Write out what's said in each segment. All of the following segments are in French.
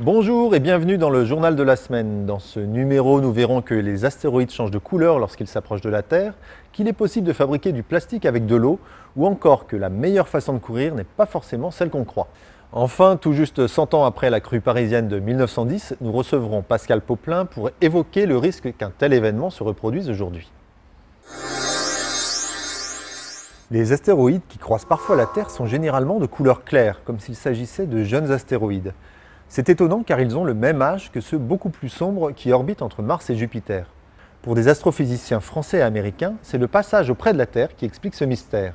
Bonjour et bienvenue dans le journal de la semaine. Dans ce numéro, nous verrons que les astéroïdes changent de couleur lorsqu'ils s'approchent de la Terre, qu'il est possible de fabriquer du plastique avec de l'eau, ou encore que la meilleure façon de courir n'est pas forcément celle qu'on croit. Enfin, tout juste 100 ans après la crue parisienne de 1910, nous recevrons Pascal Popelin pour évoquer le risque qu'un tel événement se reproduise aujourd'hui. Les astéroïdes qui croisent parfois la Terre sont généralement de couleur claire, comme s'il s'agissait de jeunes astéroïdes. C'est étonnant car ils ont le même âge que ceux beaucoup plus sombres qui orbitent entre Mars et Jupiter. Pour des astrophysiciens français et américains, c'est le passage auprès de la Terre qui explique ce mystère.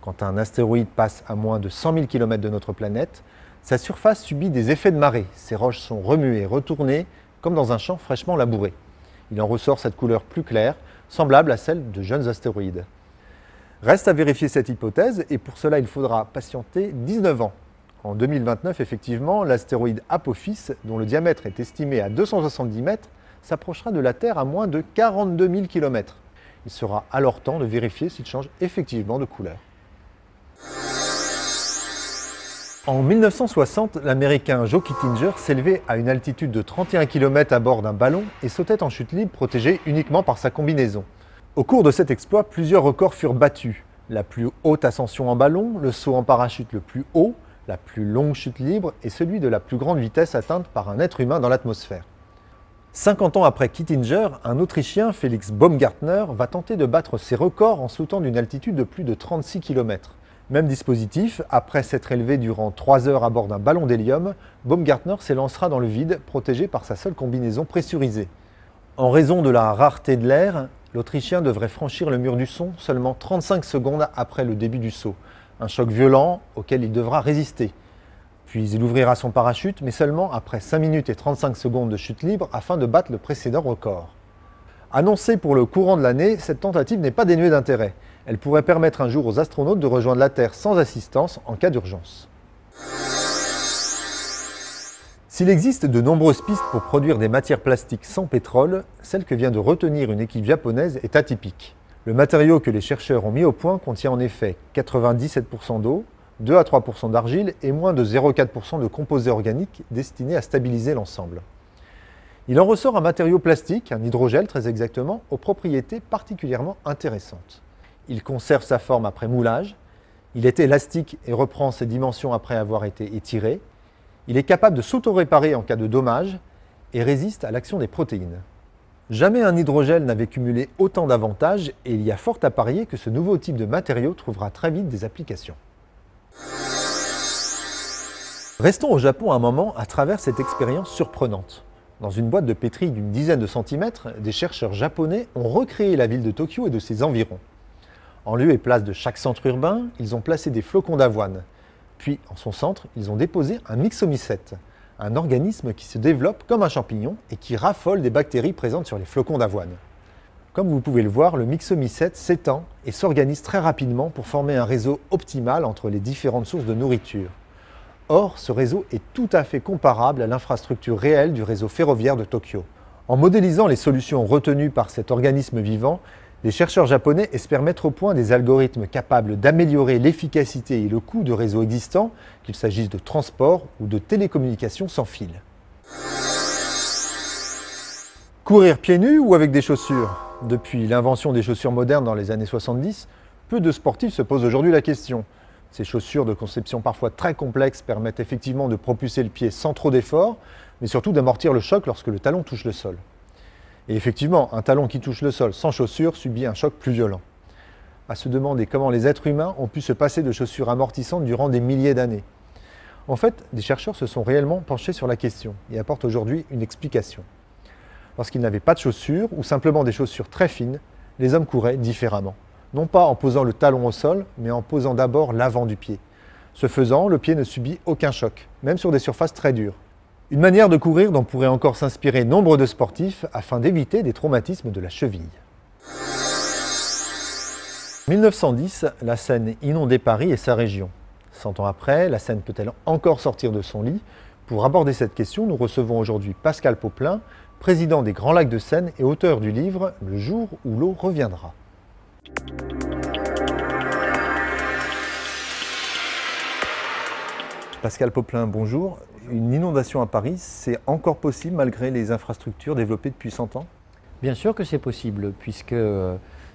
Quand un astéroïde passe à moins de 100 000 km de notre planète, sa surface subit des effets de marée. Ses roches sont remuées, retournées, comme dans un champ fraîchement labouré. Il en ressort cette couleur plus claire, semblable à celle de jeunes astéroïdes. Reste à vérifier cette hypothèse et pour cela il faudra patienter 19 ans. En 2029, effectivement, l'astéroïde Apophis, dont le diamètre est estimé à 270 mètres, s'approchera de la Terre à moins de 42 000 km. Il sera alors temps de vérifier s'il change effectivement de couleur. En 1960, l'Américain Joe Kittinger s'élevait à une altitude de 31 km à bord d'un ballon et sautait en chute libre protégé uniquement par sa combinaison. Au cours de cet exploit, plusieurs records furent battus. La plus haute ascension en ballon, le saut en parachute le plus haut, la plus longue chute libre et celui de la plus grande vitesse atteinte par un être humain dans l'atmosphère. 50 ans après Kittinger, un Autrichien, Felix Baumgartner, va tenter de battre ces records en sautant d'une altitude de plus de 36 km. Même dispositif, après s'être élevé durant 3 heures à bord d'un ballon d'hélium, Baumgartner s'élancera dans le vide, protégé par sa seule combinaison pressurisée. En raison de la rareté de l'air, l'Autrichien devrait franchir le mur du son seulement 35 secondes après le début du saut. Un choc violent auquel il devra résister. Puis il ouvrira son parachute, mais seulement après 5 minutes et 35 secondes de chute libre afin de battre le précédent record. Annoncée pour le courant de l'année, cette tentative n'est pas dénuée d'intérêt. Elle pourrait permettre un jour aux astronautes de rejoindre la Terre sans assistance en cas d'urgence. S'il existe de nombreuses pistes pour produire des matières plastiques sans pétrole, celle que vient de retenir une équipe japonaise est atypique. Le matériau que les chercheurs ont mis au point contient en effet 97% d'eau, 2 à 3% d'argile et moins de 0,4% de composés organiques destinés à stabiliser l'ensemble. Il en ressort un matériau plastique, un hydrogel très exactement, aux propriétés particulièrement intéressantes. Il conserve sa forme après moulage, il est élastique et reprend ses dimensions après avoir été étiré, il est capable de s'auto-réparer en cas de dommage et résiste à l'action des protéines. Jamais un hydrogel n'avait cumulé autant d'avantages et il y a fort à parier que ce nouveau type de matériau trouvera très vite des applications. Restons au Japon un moment à travers cette expérience surprenante. Dans une boîte de pétri d'une dizaine de centimètres, des chercheurs japonais ont recréé la ville de Tokyo et de ses environs. En lieu et place de chaque centre urbain, ils ont placé des flocons d'avoine. Puis, en son centre, ils ont déposé un myxomycète, un organisme qui se développe comme un champignon et qui raffole des bactéries présentes sur les flocons d'avoine. Comme vous pouvez le voir, le myxomycète s'étend et s'organise très rapidement pour former un réseau optimal entre les différentes sources de nourriture. Or, ce réseau est tout à fait comparable à l'infrastructure réelle du réseau ferroviaire de Tokyo. En modélisant les solutions retenues par cet organisme vivant, les chercheurs japonais espèrent mettre au point des algorithmes capables d'améliorer l'efficacité et le coût de réseaux existants, qu'il s'agisse de transport ou de télécommunications sans fil. Courir pieds nus ou avec des chaussures? Depuis l'invention des chaussures modernes dans les années 70, peu de sportifs se posent aujourd'hui la question. Ces chaussures de conception parfois très complexe permettent effectivement de propulser le pied sans trop d'effort, mais surtout d'amortir le choc lorsque le talon touche le sol. Et effectivement, un talon qui touche le sol sans chaussures subit un choc plus violent. À se demander comment les êtres humains ont pu se passer de chaussures amortissantes durant des milliers d'années. En fait, des chercheurs se sont réellement penchés sur la question et apportent aujourd'hui une explication. Lorsqu'ils n'avaient pas de chaussures ou simplement des chaussures très fines, les hommes couraient différemment. Non pas en posant le talon au sol, mais en posant d'abord l'avant du pied. Ce faisant, le pied ne subit aucun choc, même sur des surfaces très dures. Une manière de courir dont pourraient encore s'inspirer nombre de sportifs afin d'éviter des traumatismes de la cheville. 1910, la Seine inondait Paris et sa région. 100 ans après, la Seine peut-elle encore sortir de son lit? Pour aborder cette question, nous recevons aujourd'hui Pascal Popelin, président des Grands Lacs de Seine et auteur du livre « Le jour où l'eau reviendra ». Pascal Popelin, bonjour. Une inondation à Paris, c'est encore possible malgré les infrastructures développées depuis 100 ans? Bien sûr que c'est possible, puisque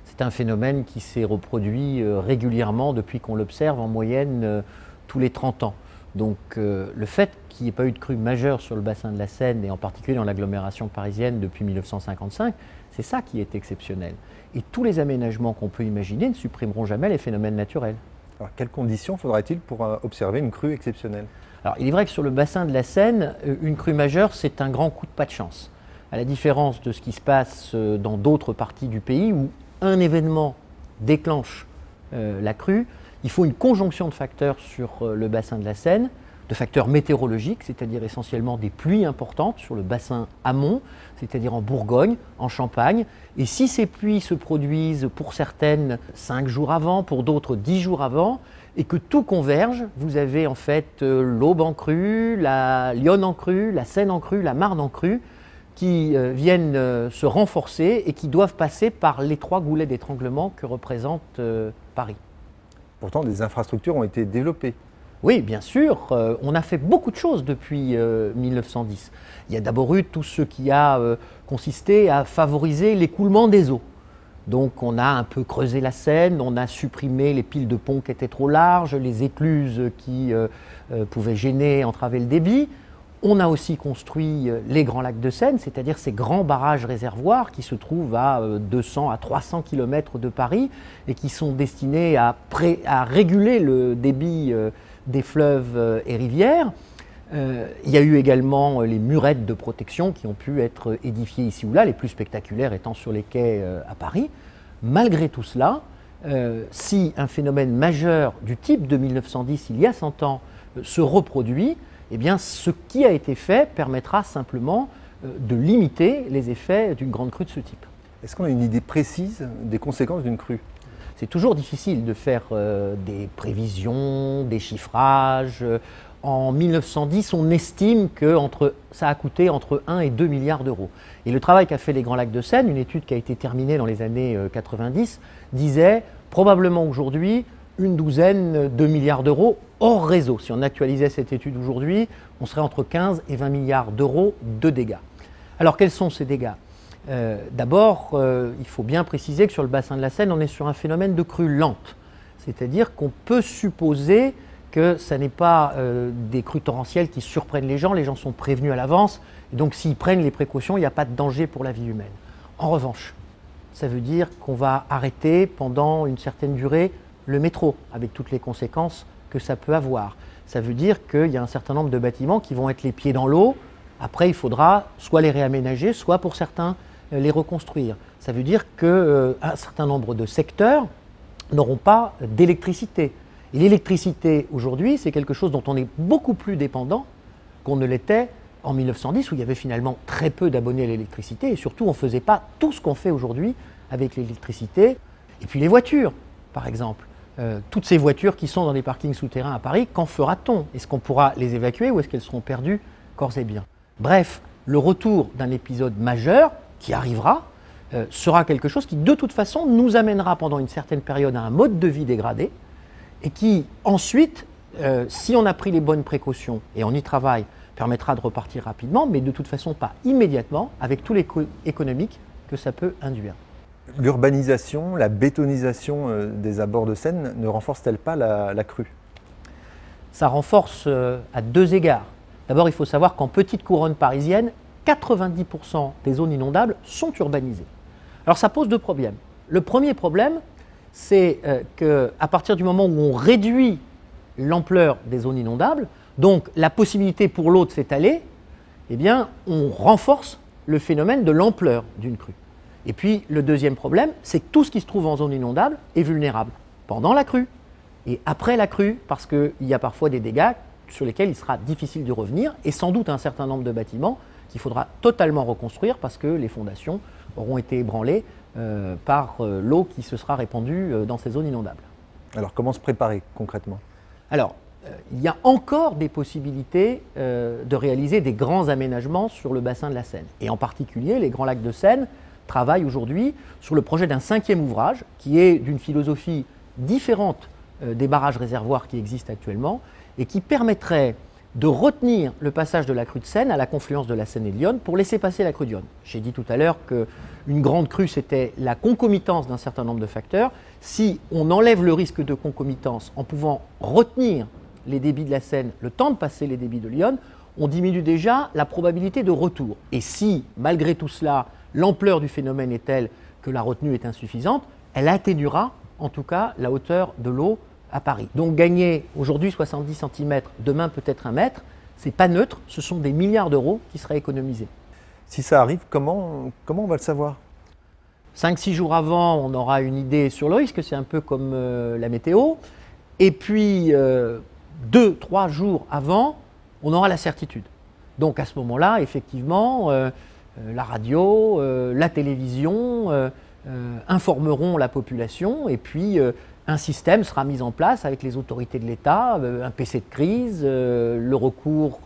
c'est un phénomène qui s'est reproduit régulièrement depuis qu'on l'observe en moyenne tous les 30 ans. Donc le fait qu'il n'y ait pas eu de crue majeure sur le bassin de la Seine, et en particulier dans l'agglomération parisienne depuis 1955, c'est ça qui est exceptionnel. Et tous les aménagements qu'on peut imaginer ne supprimeront jamais les phénomènes naturels. Alors, quelles conditions faudra-t-il pour observer une crue exceptionnelle? Alors il est vrai que sur le bassin de la Seine, une crue majeure, c'est un grand coup de pas de chance. À la différence de ce qui se passe dans d'autres parties du pays où un événement déclenche la crue, il faut une conjonction de facteurs sur le bassin de la Seine, de facteurs météorologiques, c'est-à-dire essentiellement des pluies importantes sur le bassin amont, c'est-à-dire en Bourgogne, en Champagne. Et si ces pluies se produisent pour certaines 5 jours avant, pour d'autres 10 jours avant, et que tout converge, vous avez en fait l'Aube en crue, la Lyonne en crue, la Seine en crue, la Marne en crue, qui viennent se renforcer et qui doivent passer par l'étroit goulet d'étranglement que représente Paris. Pourtant, des infrastructures ont été développées. Oui, bien sûr, on a fait beaucoup de choses depuis 1910. Il y a d'abord eu tout ce qui a consisté à favoriser l'écoulement des eaux. Donc on a un peu creusé la Seine, on a supprimé les piles de ponts qui étaient trop larges, les écluses qui pouvaient gêner, entraver le débit. On a aussi construit les grands lacs de Seine, c'est-à-dire ces grands barrages réservoirs qui se trouvent à 200 à 300 km de Paris et qui sont destinés à réguler le débit des fleuves et rivières. Il y a eu également les murettes de protection qui ont pu être édifiées ici ou là, les plus spectaculaires étant sur les quais à Paris. Malgré tout cela, si un phénomène majeur du type de 1910, il y a 100 ans, se reproduit, eh bien, ce qui a été fait permettra simplement de limiter les effets d'une grande crue de ce type. Est-ce qu'on a une idée précise des conséquences d'une crue? C'est toujours difficile de faire des prévisions, des chiffrages. En 1910, on estime que ça a coûté entre 1 et 2 milliards d'euros. Et le travail qu'a fait les Grands Lacs de Seine, une étude qui a été terminée dans les années 90, disait probablement aujourd'hui une douzaine de milliards d'euros hors réseau. Si on actualisait cette étude aujourd'hui, on serait entre 15 et 20 milliards d'euros de dégâts. Alors quels sont ces dégâts? D'abord, il faut bien préciser que sur le bassin de la Seine, on est sur un phénomène de crue lente. C'est-à-dire qu'on peut supposer que ce n'est pas des crues torrentielles qui surprennent les gens sont prévenus à l'avance, et donc s'ils prennent les précautions, il n'y a pas de danger pour la vie humaine. En revanche, ça veut dire qu'on va arrêter pendant une certaine durée le métro, avec toutes les conséquences que ça peut avoir. Ça veut dire qu'il y a un certain nombre de bâtiments qui vont être les pieds dans l'eau. Après, il faudra soit les réaménager, soit pour certains les reconstruire. Ça veut dire qu'un certain nombre de secteurs n'auront pas d'électricité. Et l'électricité, aujourd'hui, c'est quelque chose dont on est beaucoup plus dépendant qu'on ne l'était en 1910, où il y avait finalement très peu d'abonnés à l'électricité, et surtout, on ne faisait pas tout ce qu'on fait aujourd'hui avec l'électricité. Et puis les voitures, par exemple. Toutes ces voitures qui sont dans des parkings souterrains à Paris, qu'en fera-t-on? Est-ce qu'on pourra les évacuer ou est-ce qu'elles seront perdues corps et biens? Bref, le retour d'un épisode majeur qui arrivera sera quelque chose qui, de toute façon, nous amènera pendant une certaine période à un mode de vie dégradé et qui, ensuite, si on a pris les bonnes précautions et on y travaille, permettra de repartir rapidement, mais de toute façon pas immédiatement, avec tout les coûts économiques que ça peut induire. L'urbanisation, la bétonisation des abords de Seine ne renforce-t-elle pas la crue? Ça renforce à deux égards. D'abord, il faut savoir qu'en petite couronne parisienne, 90% des zones inondables sont urbanisées. Alors ça pose deux problèmes. Le premier problème, c'est qu'à partir du moment où on réduit l'ampleur des zones inondables, donc la possibilité pour l'eau de s'étaler, eh bien, on renforce le phénomène de l'ampleur d'une crue. Et puis le deuxième problème, c'est que tout ce qui se trouve en zone inondable est vulnérable pendant la crue et après la crue, parce qu'il y a parfois des dégâts sur lesquels il sera difficile de revenir, et sans doute un certain nombre de bâtiments qu'il faudra totalement reconstruire parce que les fondations auront été ébranlées par l'eau qui se sera répandue dans ces zones inondables. Alors comment se préparer concrètement? Alors, il y a encore des possibilités de réaliser des grands aménagements sur le bassin de la Seine. Et en particulier, les Grands Lacs de Seine travaillent aujourd'hui sur le projet d'un 5e ouvrage qui est d'une philosophie différente des barrages réservoirs qui existent actuellement et qui permettrait de retenir le passage de la crue de Seine à la confluence de la Seine et de l'Yonne pour laisser passer la crue de Yonne. J'ai dit tout à l'heure qu'une grande crue, c'était la concomitance d'un certain nombre de facteurs. Si on enlève le risque de concomitance en pouvant retenir les débits de la Seine, le temps de passer les débits de l'Yonne, on diminue déjà la probabilité de retour. Et si, malgré tout cela, l'ampleur du phénomène est telle que la retenue est insuffisante, elle atténuera en tout cas la hauteur de l'eau à Paris. Donc gagner aujourd'hui 70 cm, demain peut-être 1 mètre, ce n'est pas neutre, ce sont des milliards d'euros qui seraient économisés. Si ça arrive, comment on va le savoir? 5-6 jours avant, on aura une idée sur le risque, c'est un peu comme la météo. Et puis 2-3 jours avant, on aura la certitude. Donc à ce moment-là, effectivement, la radio, la télévision informeront la population et puis un système sera mis en place avec les autorités de l'État, un PC de crise, le recours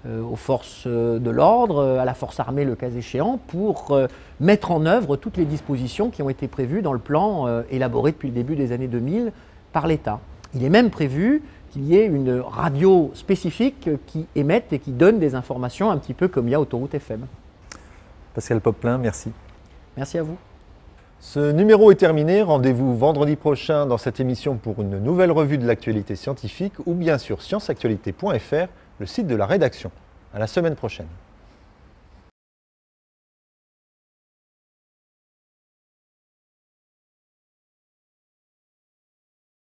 aux forces de l'ordre, à la force armée le cas échéant, pour mettre en œuvre toutes les dispositions qui ont été prévues dans le plan élaboré depuis le début des années 2000 par l'État. Il est même prévu qu'il y ait une radio spécifique qui émette et qui donne des informations un petit peu comme il y a Autoroute FM. Pascal Popelin, merci. Merci à vous. Ce numéro est terminé. Rendez-vous vendredi prochain dans cette émission pour une nouvelle revue de l'actualité scientifique ou bien sur scienceactualité.fr, le site de la rédaction. À la semaine prochaine.